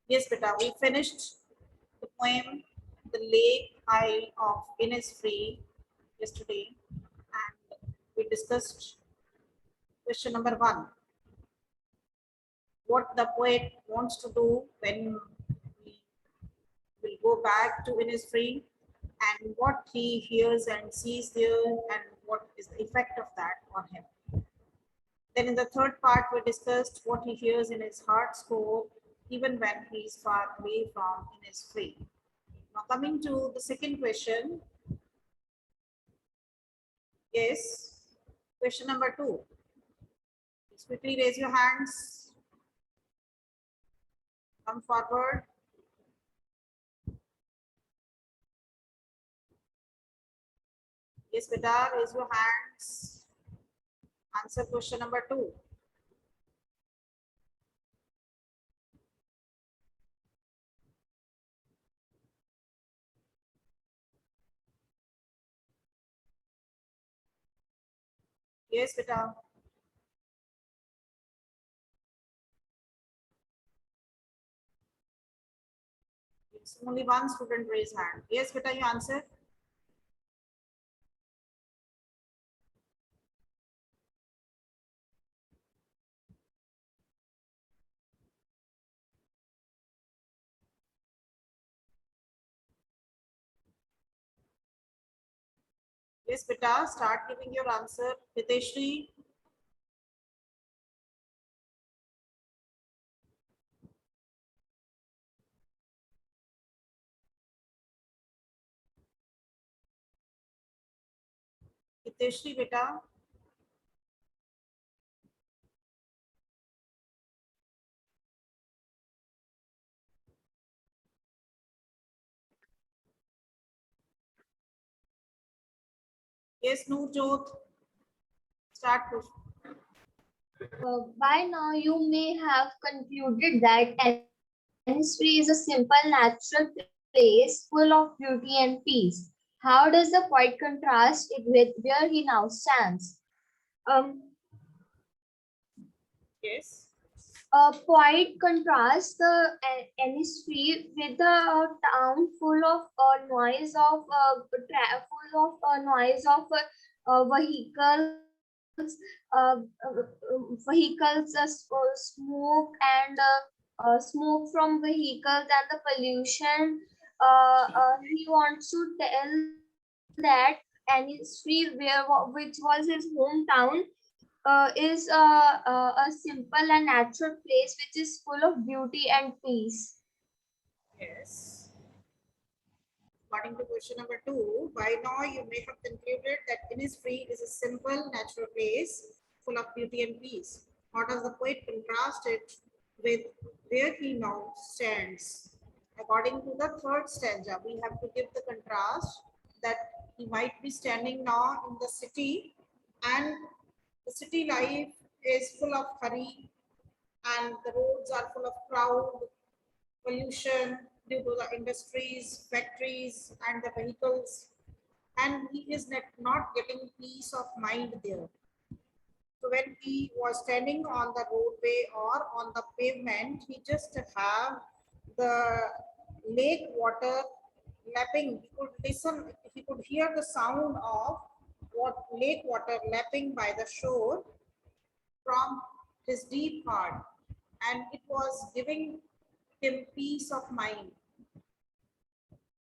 Yes, beta, we finished the poem The Lake Isle of Innisfree yesterday, and we discussed question number 1. What the poet wants to do when we will go back to Innisfree, and what he hears and sees there, and what is the effect of that on him. Then in the third part, we discussed what he hears in his heart's core, even when he is far away from Innisfree. Now coming to the second question. Yes, question number 2. Please quickly raise your hands. Come forward. Yes, beta, raise your hands. Answer question number 2. Yes, beta. It's only one student raise hand. Yes, beta, you answer. Yes, beta, start giving your answer. Hiteshri. Hiteshri, beta. Yes, Noorjot. Start question. By now, you may have concluded that Innisfree is a simple, natural place full of beauty and peace. How does the poet contrast it with where he now stands? Um, Yes. Poet contrasts the Innisfree with a town full of noise of vehicles, smoke and smoke from vehicles and the pollution. He wants to tell that Innisfree, which was his hometown, is a simple and natural place which is full of beauty and peace. Yes. According to question number 2, by now you may have concluded that Innisfree is a simple, natural place full of beauty and peace. How does the poet contrast it with where he now stands? According to the third stanza, we have to give the contrast that he might be standing now in the city, and the city life is full of hurry, and the roads are full of crowd, pollution due to the industries, factories, and the vehicles, and he is not getting peace of mind there. So when he was standing on the roadway or on the pavement, he just have the lake water lapping. He could listen, he could hear the sound of what lake water lapping by the shore from his deep heart, and it was giving him peace of mind.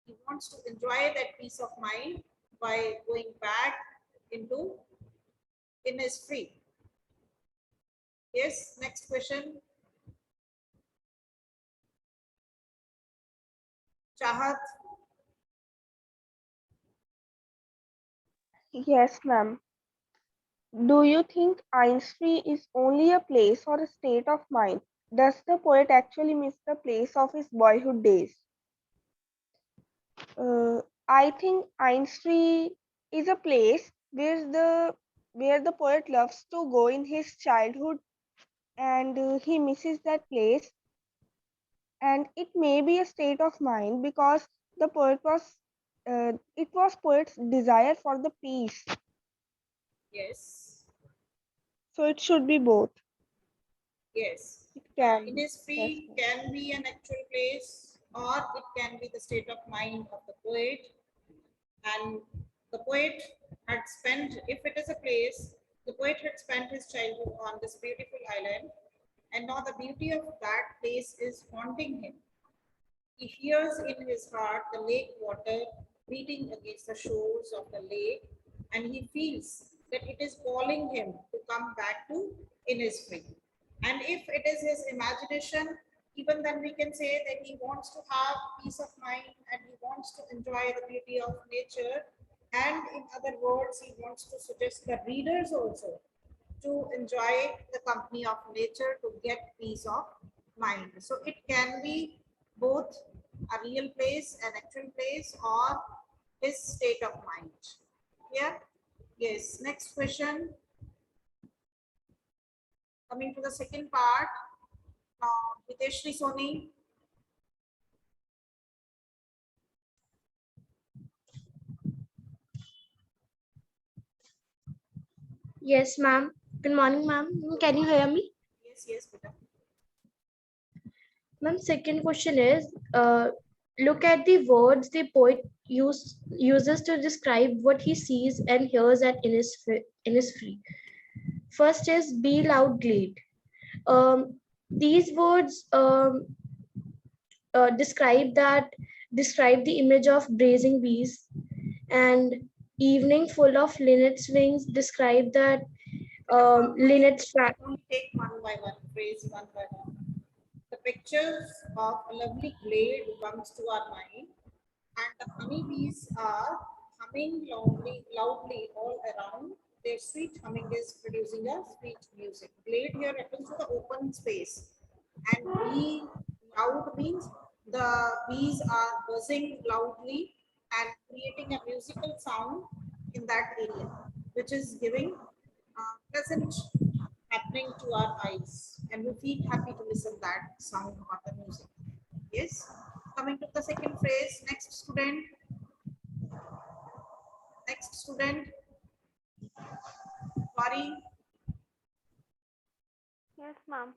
He wants to enjoy that peace of mind by going back into Innisfree. Yes, next question. Chahat. Yes, ma'am. Do you think Innisfree is only a place or a state of mind? Does the poet actually miss the place of his boyhood days? I think Innisfree is a place where the poet loves to go in his childhood, and he misses that place. And it may be a state of mind because the poet was it was poet's desire for the peace. Yes. So it should be both. Yes. It can be. Yes, Innisfree ma'am. can be an actual place, or it can be the state of mind of the poet. And the poet had spent, if it is a place, the poet had spent his childhood on this beautiful island, and now the beauty of that place is haunting him. He hears in his heart the lake water beating against the shores of the lake, and he feels that it is calling him to come back to Innisfree. And if it is his imagination, even then we can say that he wants to have peace of mind and he wants to enjoy the beauty of nature. And in other words, he wants to suggest the readers also to enjoy the company of nature to get peace of mind. So it can be both a real place, an actual place, or his state of mind. Yeah. Yes. Next question. Coming to the second part. Hiteshri Soni. Yes, ma'am. Good morning, ma'am. Can you hear me? Yes. Yes, beta. Ma'am, second question is, look at the words the poet uses to describe what he sees and hears at Innisfree. First is be loud glade. These words describe describe the image of brazen bees, and evening full of linnet's wings describe that linnet's Only take one by one, phrase one by one. The pictures of a lovely glade comes to our mind, and the honeybees are humming loudly all around. Their sweet humming is producing a sweet music. Glade here refers to the open space, and bee loud means the bees are buzzing loudly and creating a musical sound in that area, which is giving pleasant happening to our eyes, and we feel happy to listen that sound or the music. Yes. Coming to the second phrase, next student, next student, sorry, Yes, ma'am.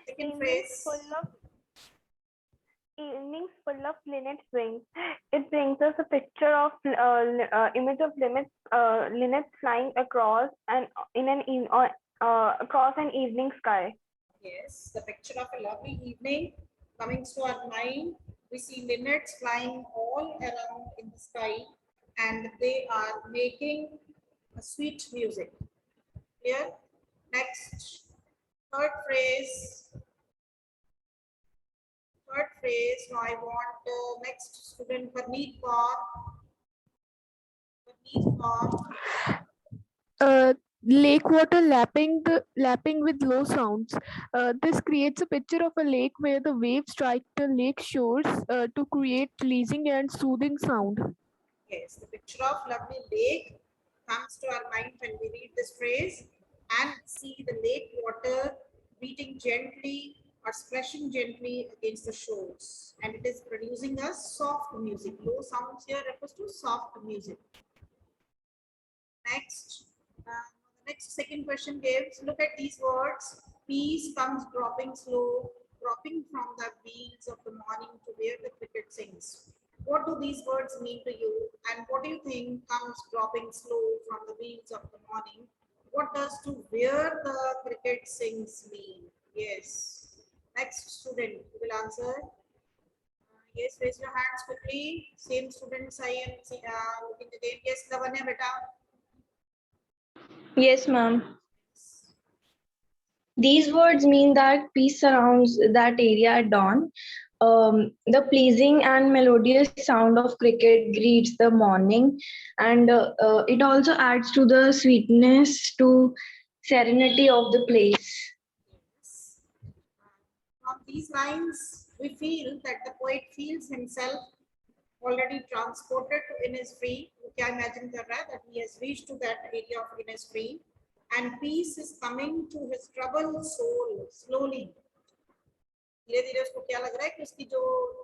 second Evenings phrase, full of evenings full of linnet wings. It brings us a picture of image of linnet flying across and across an evening sky. yes, the picture of a lovely evening coming to our mind. We see linnets flying all around in the sky, and they are making a sweet music. Clear? Next, third phrase, third phrase. Now I want next student, Parneet Kaur. Parneet Kaur. Lake water lapping with low sounds. This creates a picture of a lake where the waves strike the lake shores to create pleasing and soothing sound. Yes, the picture of lovely lake comes to our mind when we read this phrase and see the lake water beating gently or splashing gently against the shores, and it is producing a soft music. Low sounds here refers to soft music. Next, the next second question gives, look at these words. Peace comes dropping slow, dropping from the wheels of the morning to where the cricket sings. What do these words mean to you? And what do you think comes dropping slow from the wheels of the morning? What does to where the cricket sings mean? Yes. Next student will answer. Yes, raise your hands quickly. Same students I am looking again. Yes, Lavanya beta. Yes, ma'am. These words mean that peace surrounds that area at dawn. The pleasing and melodious sound of cricket greets the morning, and it also adds to the sweetness to serenity of the place. Yes. From these lines, we feel that the poet feels himself already transported to Innisfree. You can imagine that he has reached to that area of Innisfree, and peace is coming to his troubled soul slowly. धीरे धीरे उसको क्या लग रहा है कि उसकी जो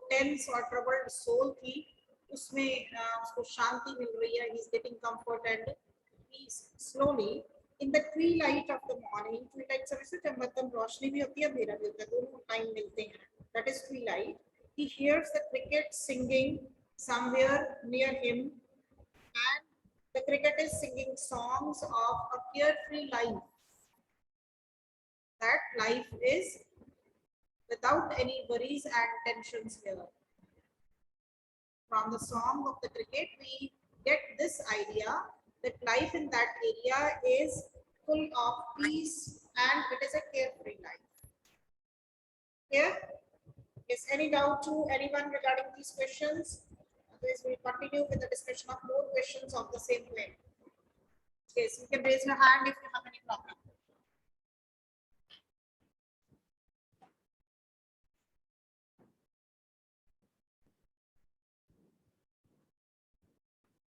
टेंस और ट्रबल्ड सोल थी उसमें उसको शांति मिल रही है. He is getting comfort and peace slowly. in the twilight of the morning, twilight समय से जब मतलब रोशनी भी होती है अंधेरा भी होता है, दोनों टाइम मिलते हैं, that is twilight. He hears the cricket singing somewhere near him, and the cricket is singing songs of a carefree life. That life is without any worries and tensions here. From the song of the cricket, we get this idea that life in that area is full of peace and it is a carefree life. Here, is any doubt to anyone regarding these questions? Otherwise, we'll continue with the discussion of more questions of the same way. Yes, you can raise your hand if you have any problem.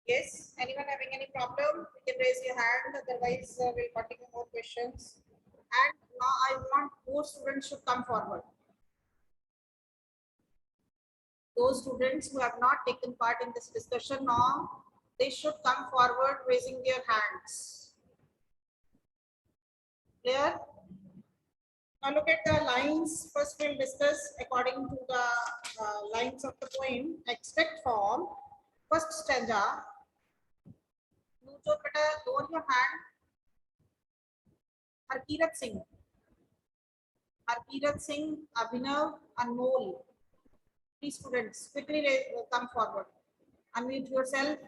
Yes, anyone having any problem, you can raise your hand. Otherwise, we'll continue more questions. And now I want more students should come forward. Those students who have not taken part in this discussion now, they should come forward raising their hands. Clear? Now look at the lines. First we'll discuss according to the lines of the poem. Extract form. First stanza. Lower your hand. Harkirat Singh. Harkirat Singh, Abhinav, Anmol. Please students, quickly come forward. Unmute yourself.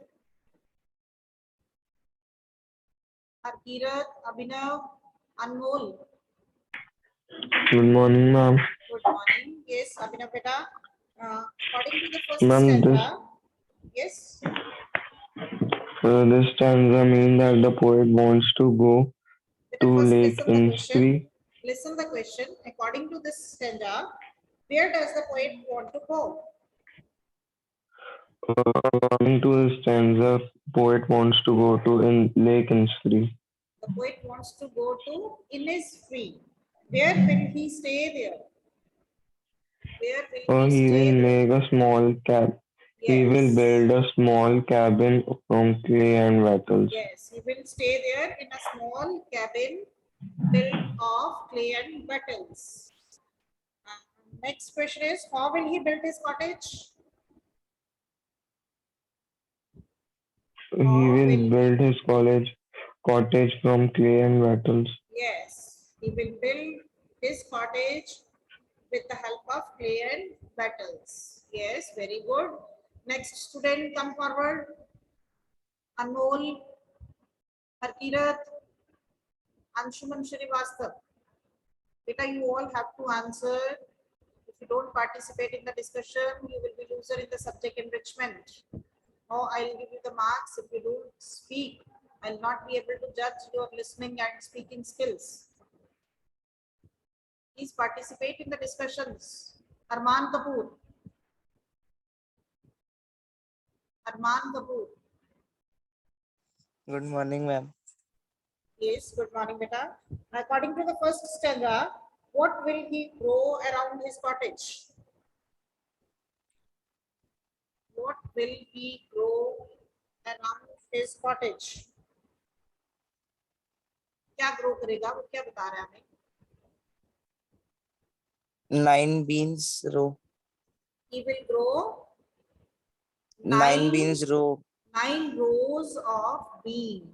Harkirat, Abhinav, Anmol. Good morning, ma'am. Good morning. Yes, Abhinav beta. According to the first Ma'am, stanza, yes. this stanza means that the poet wants to go Beta, to first Lake listen the question. Innisfree. Listen the question. According to this stanza, where does the poet want to go? According to this stanza, poet wants to go to Lake Innisfree. The poet wants to go to Innisfree. Where will he stay there? Where will he He stay will there? make a small cab. He will Yes. build a small cabin from clay and wattles. Yes, he will stay there in a small cabin built of clay and battles. Next question is, how will he build his cottage? He will build his cottage from clay and wattles. Yes, he will build his cottage with the help of clay and battles. Yes, very good. Next student, come forward. Anmol, Harkirat, Anshuman Shrivastava. Beta, you all have to answer. If you don't participate in the discussion, you will be loser in the subject enrichment. Now I'll give you the marks. If you don't speak, I'll not be able to judge your listening and speaking skills. Please participate in the discussions. Arman Kapoor. Arman Kapoor. Good morning, ma'am. Yes, good morning, beta. According to the first stanza, what will he grow around his cottage? What will he grow around his cottage? क्या grow करेगा वो क्या बता रहा है हमें? 9 beans row. He will grow 9 beans row. 9 rows of beans.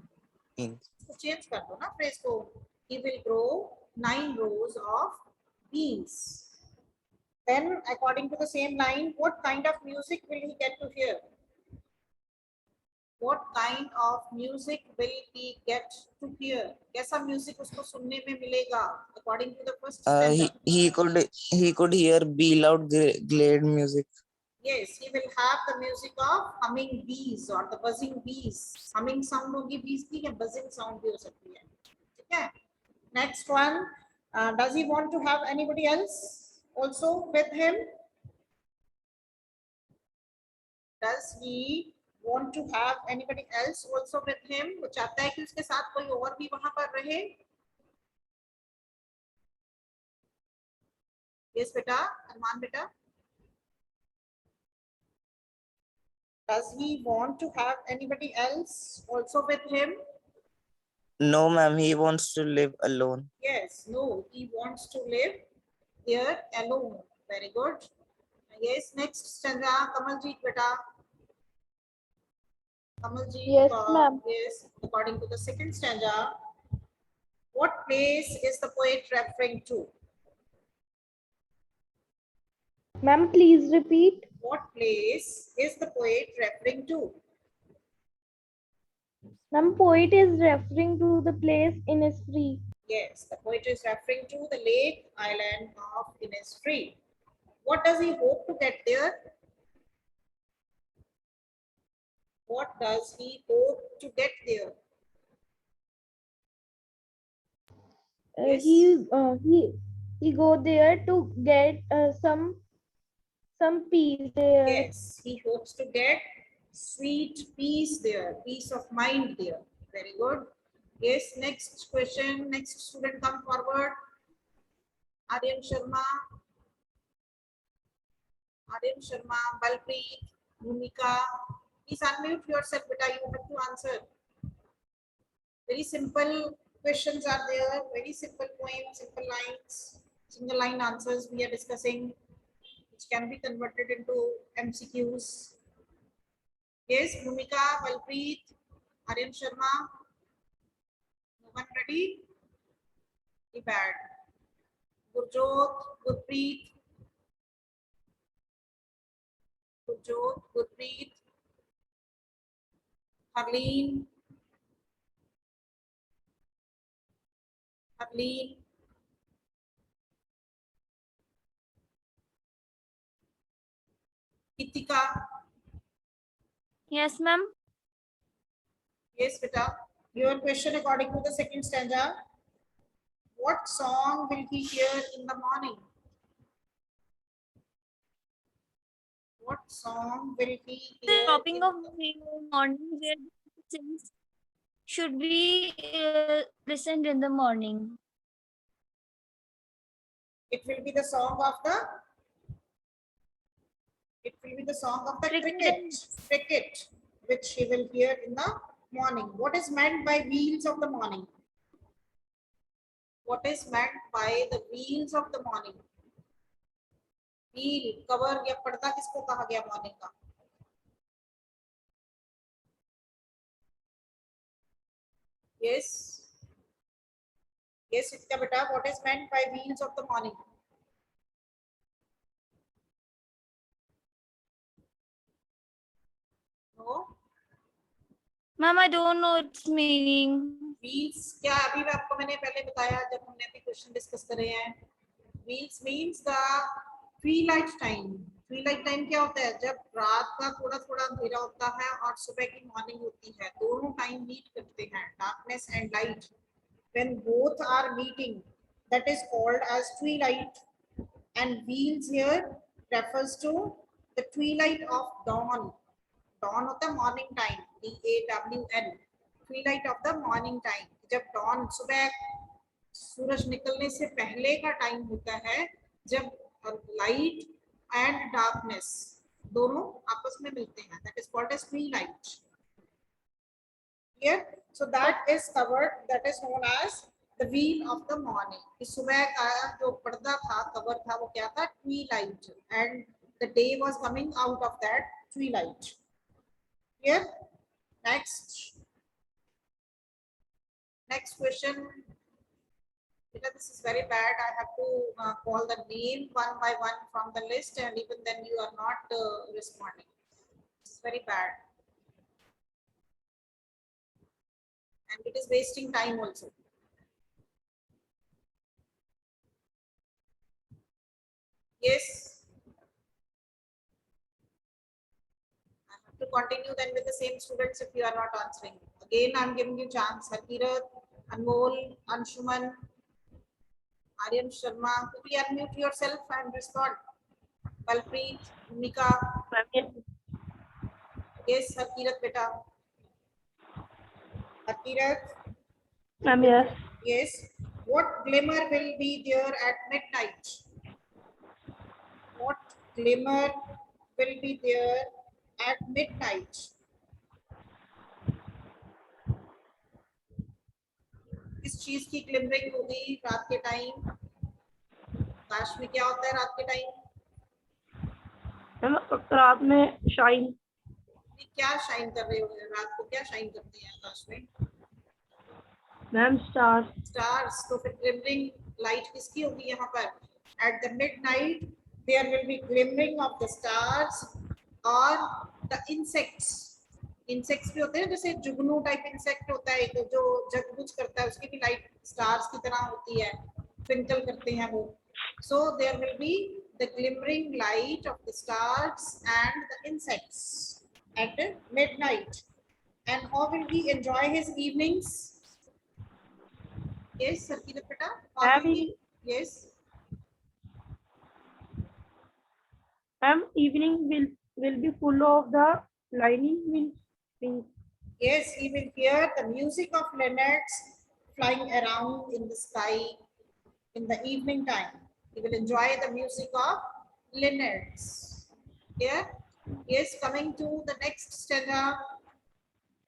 Beans. तो change कर दो ना फ्रेज को. He will grow 9 rows of beans. Then, according to the same line, what kind of music will he get to hear? What kind of music will he get to hear? कैसा music उसको सुनने में मिलेगा? According to the first stanza. He could hear be loud glade music. Yes, he will have the music of humming bees or the buzzing bees. Humming sound होगी bees की या buzzing sound भी हो सकती है. ठीक है? Next one, does he want to have anybody else also with him? Does he want to have anybody else also with him? वो चाहता है कि उसके साथ कोई और भी वहां पर रहे? Yes, बेटा, अरमान बेटा. Does he want to have anybody else also with him? No, ma'am. He wants to live alone. Yes, no, he wants to live there alone. Very good. Yes, next stanza, Kamaljeet beta. Kamaljeet, Yes, ma'am. yes, according to the second stanza, what place is the poet referring to? Ma'am, please repeat. What place is the poet referring to? Ma'am, poet is referring to the place Innisfree. Yes, the poet is referring to the lake island of Innisfree. What does he hope to get there? What does he hope to get there? Yes. He go there to get some peace there. Yes, he hopes to get sweet peace there, peace of mind there. Very good. Yes, next question. Next student come forward. Aryan Sharma. Aryan Sharma, Balpreet, Bhumika. Please unmute yourself, beta. You have to answer. Very simple questions are there. Very simple poems, simple lines, single line answers we are discussing, which can be converted into MCQs. Yes, Bhumika, Balpreet, Aryan Sharma. No one ready? Be bad. Gurjot, Gurpreet, Gurpreet, Harleen, Harleen, Kitika. Yes, ma'am. Yes, beta. Your question according to the second stanza. What song will he hear in the morning? What song will he The hear topping in of the morning where things should be listened in the morning. It will be the song of the cricket, Cricket. cricket, which he will hear in the morning. What is meant by wheels of the morning? What is meant by the wheels of the morning? Wheel, cover या पर्दा किसको कहा गया morning का? Yes. Yes, Itka beta, what is meant by wheels of the morning? No. Ma'am, I don't know its meaning. Wheels क्या अभी मैं आपको मैंने पहले बताया जब हमने अभी क्वेश्चन डिस्कस करे हैं. Wheels means the twilight time. Twilight time क्या होता है? जब रात का थोड़ा थोड़ा अंधेरा होता है और सुबह की मॉर्निंग होती है, दोनों टाइम मीट करते हैं, darkness and light. When both are meeting, that is called as twilight. And wheels here refers to the twilight of dawn. Dawn होता है morning time, DAWN. Twilight of the morning time. जब dawn सुबह सूरज निकलने से पहले का time होता है, जब लाइट एंड डार्कनेस दोनों आपस में मिलते हैं, that is called as twilight. Here, so that is covered, that is known as the wheel of the morning. इस सुबह का जो पर्दा था, कवर था, वो क्या था? Twilight, and the day was coming out of that twilight. Here, next question. This is very bad. I have to call the name one by one from the list, and even then you are not responding. It's very bad. And it is wasting time also. Yes. I have to continue then with the same students if you are not answering. Again, I'm giving you chance. Harkirat, Anmol, Anshuman, Aryan Sharma. Quickly unmute yourself and respond. Balpreet, Mika. Yes, Harkirat beta. Harkirat. Ma'am, yes. Yes. What glimmer will be there at midnight? What glimmer will be there at midnight? किस चीज की glimmering होगी रात के time? आकाश में क्या होता है रात के टाइम? मैम रात में शाइन। क्या शाइन कर रहे हो रात को? क्या शाइन करते हैं आकाश में? Ma'am star. स्टार्स। तो फिर ग्लिमरिंग लाइट किसकी होगी यहाँ पर? At the midnight there will be glimmering of the stars और द इंसेक्ट्स। इंसेक्ट्स भी होते हैं, जैसे जुगनू टाइप इंसेक्ट होता है एक जो जगबुझ करता है, उसकी भी लाइट स्टार्स की तरह होती है, ट्विंकल करते हैं वो. So there will be the glimmering light of the stars and the insects at midnight. And how will he enjoy his evenings? Yes, Sarkina Pata. How will he? Yes. Ma'am evening will be full of the lightning means. Yes, he will hear the music of linnets flying around in the sky in the evening time. He will enjoy the music of linnets. Yeah. Yes, coming to the next stanza.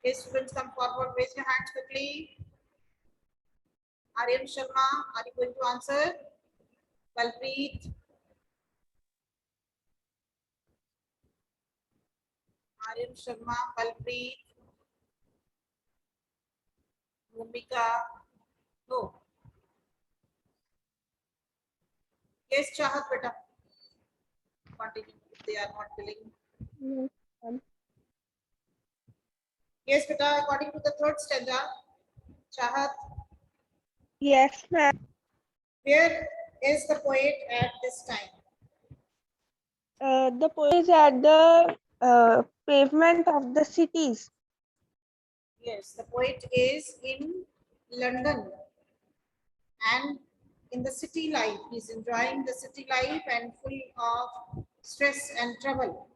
Yes, students, come forward. Raise your hands quickly. Aryan Sharma, are you going to answer? Balpreet. Aryan Sharma, Balpreet. Bhumika. No. Yes, Chahat, beta. Continue if they are not willing. Yes, beta, according to the third stanza, Chahat, Yes, ma'am. where is the poet at this time? The poet is at the pavement of the cities. Yes, the poet is in London and in the city life. He's enjoying the city life and full of stress and trouble.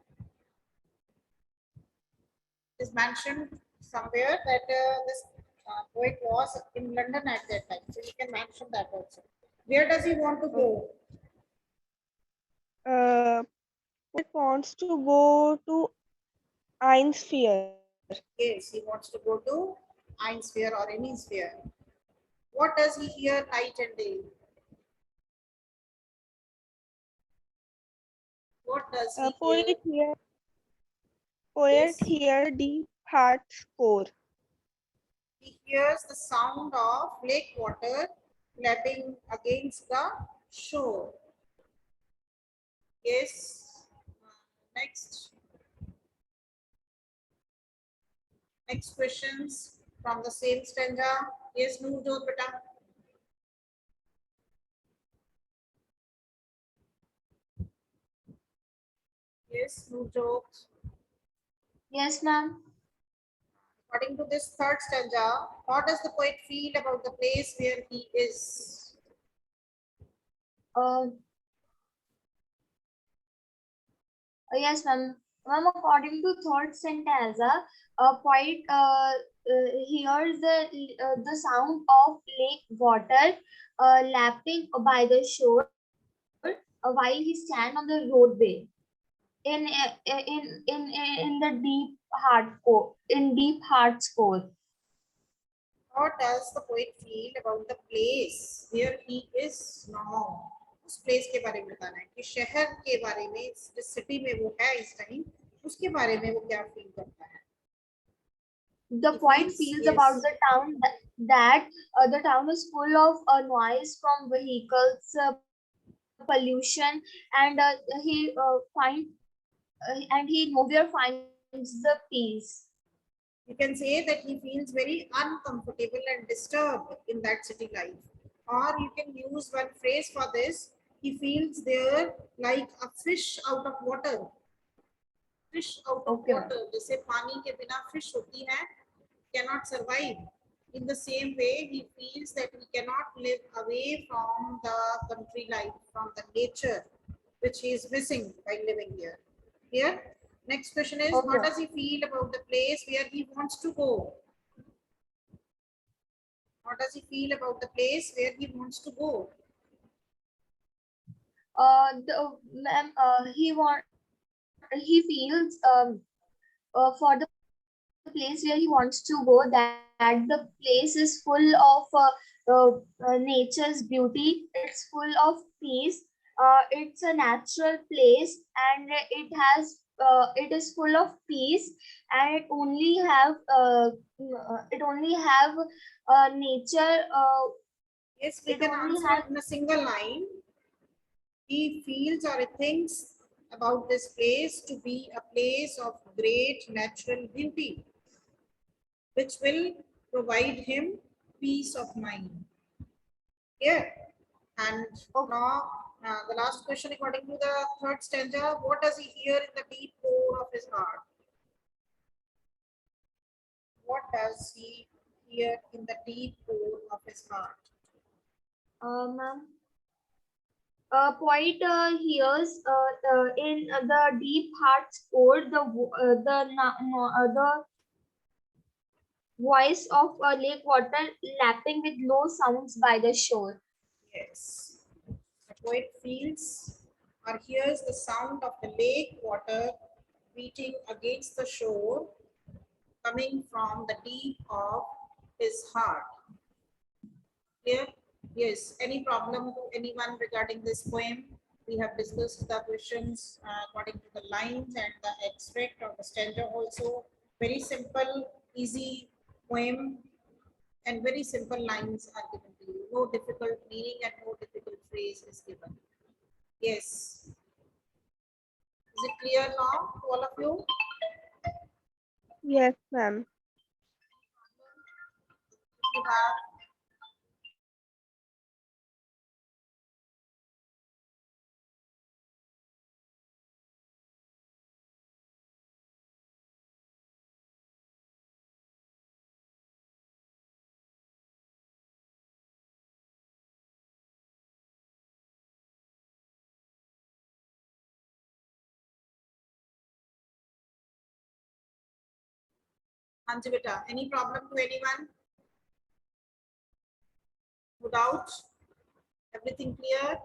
It is mentioned somewhere that this poet was in London at that time. So you can mention that also. Where does he want to go? Poet wants to go to Innisfree. Yes, he wants to go to Innisfree or Innisfree. What does he hear night and day? What does he hear? Poet Yes. hear deep heart's core. He hears the sound of lake water lapping against the shore. Yes. Next. Next questions from the same stanza. Yes, Noorjot beta. Yes, Noorjot. Yes, ma'am. According to this third stanza, what does the poet feel about the place where he is? Uh, yes, ma'am. Ma'am, according to third stanza, a poet hears the sound of lake water lapping by the shore while he stands on the roadway in the deep heart's core. What does the poet feel about the place where he is now? उस place के बारे में बताना है कि शहर के बारे में, जिस सिटी में वो है इस टाइम, उसके बारे में वो क्या फील करता है? The poet feels about the town that the town is full of noise from vehicles, pollution, and he nowhere finds the peace. You can say that he feels very uncomfortable and disturbed in that city life. Or you can use one phrase for this. He feels there like a fish out of water. Fish out of water. जैसे पानी के बिना fish होती है, cannot survive. In the same way, he feels that he cannot live away from the country life, from the nature, which he is missing by living here. Here, next question is, what does he feel about the place where he wants to go? What does he feel about the place where he wants to go? He feels for the place where he wants to go that the place is full of nature's beauty. It's full of peace. It's a natural place, and it is full of peace, and it only have nature. Yes, we It can only answer has. it in a single line. He feels or thinks about this place to be a place of great natural beauty, which will provide him peace of mind. Yeah. And now, the last question, according to the third stanza, what does he hear in the deep core of his heart? What does he hear in the deep core of his heart? Ma'am. A poet hears in the deep heart's core the voice of a lake water lapping with low sounds by the shore. Yes. The poet feels or hears the sound of the lake water beating against the shore coming from the deep of his heart. Clear? Yes. Any problem to anyone regarding this poem? We have discussed the questions according to the lines and the extract of the stanza also. Very simple, easy poem and very simple lines are given to you. No difficult meaning and no difficult phrase is given. Yes. Is it clear now to all of you? Yes, ma'am. You have Hanji beta, any problem to anyone? No doubt? Everything clear?